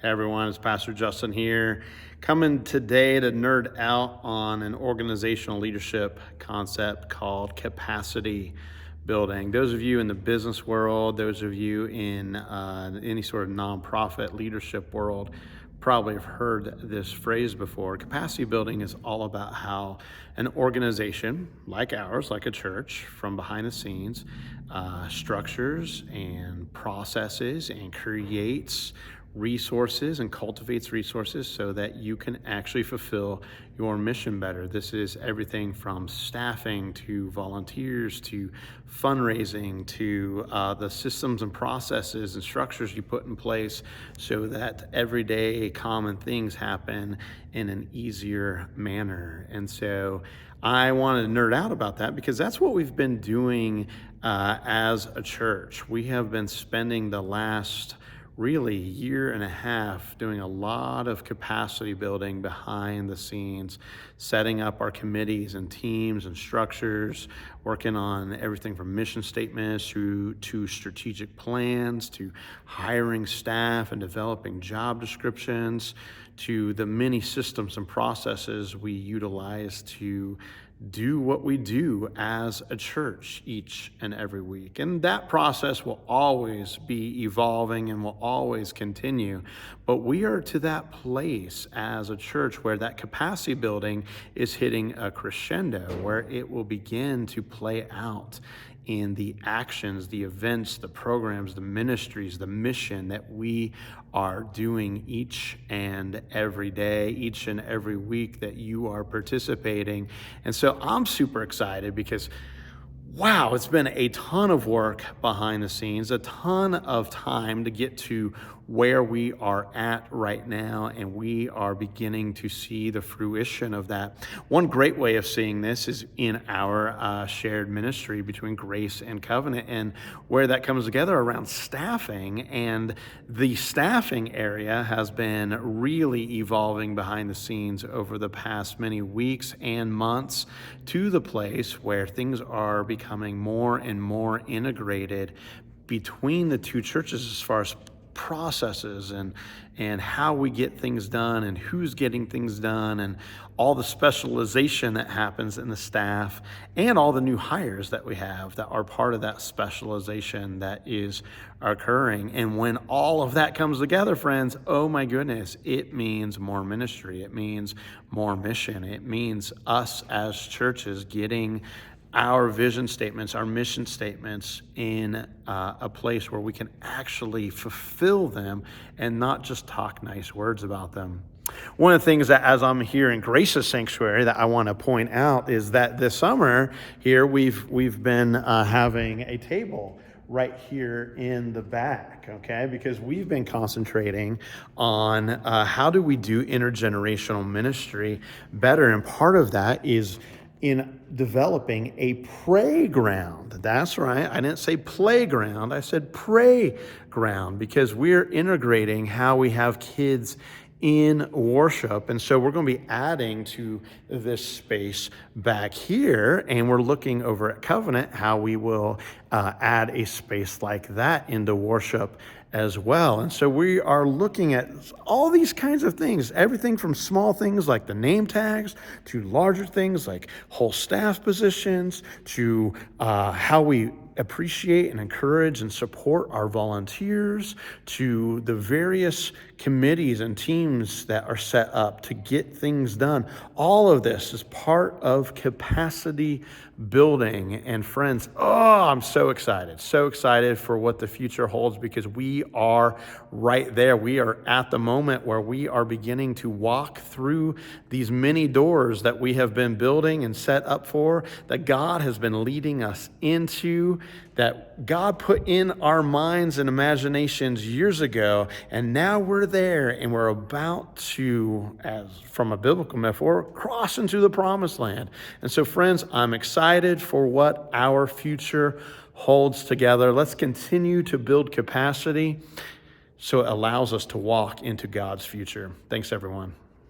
Hey everyone, it's Pastor Justin here, coming today to nerd out on an organizational leadership concept called capacity building. Those of you in the business world, those of you in any sort of nonprofit leadership world probably have heard this phrase before. Capacity building is all about how an organization like ours, like a church, from behind the scenes, structures and processes and creates resources and cultivates resources so that you can actually fulfill your mission better. This is everything from staffing to volunteers to fundraising to the systems and processes and structures you put in place so that everyday common things happen in an easier manner. And so I wanted to nerd out about that because that's what we've been doing as a church. We have been spending the last really year and a half doing a lot of capacity building behind the scenes, setting up our committees and teams and structures, working on everything from mission statements to strategic plans, to hiring staff and developing job descriptions, to the many systems and processes we utilize to do what we do as a church each and every week. And that process will always be evolving and will always continue. But we are to that place as a church where that capacity building is hitting a crescendo, where it will begin to play out in the actions, the events, the programs, the ministries, the mission that we are doing each and every day, each and every week that you are participating. And so I'm super excited because wow, it's been a ton of work behind the scenes, a ton of time to get to where we are at right now, and we are beginning to see the fruition of that. One great way of seeing this is in our shared ministry between Grace and Covenant, and where that comes together around staffing. And the staffing area has been really evolving behind the scenes over the past many weeks and months to the place where things are becoming more and more integrated between the two churches as far as processes and how we get things done and who's getting things done and all the specialization that happens in the staff and all the new hires that we have that are part of that specialization that is occurring. And when all of that comes together, friends, oh my goodness, it means more ministry. It means more mission. It means us as churches getting our vision statements, our mission statements in a place where we can actually fulfill them and not just talk nice words about them. One of the things that as I'm here in Grace's Sanctuary that I want to point out is that this summer here we've been having a table right here in the back, okay? Because we've been concentrating on how do we do intergenerational ministry better, and part of that is in developing a playground. That's right. I didn't say playground. I said playground because we're integrating how we have kids in worship. And so we're going to be adding to this space back here, and we're looking over at Covenant how we will add a space like that into worship as well. And so we are looking at all these kinds of things, everything from small things like the name tags to larger things like whole staff positions to how we appreciate and encourage and support our volunteers, to the various committees and teams that are set up to get things done. All of this is part of capacity building. And friends, I'm so excited for what the future holds because we are right there. We are at the moment where we are beginning to walk through these many doors that we have been building and set up for, that God has been leading us into, that God put in our minds and imaginations years ago, and now we're there and we're about to, as from a biblical metaphor, cross into the promised land. And so friends, I'm excited for what our future holds together. Let's continue to build capacity so it allows us to walk into God's future. Thanks, everyone.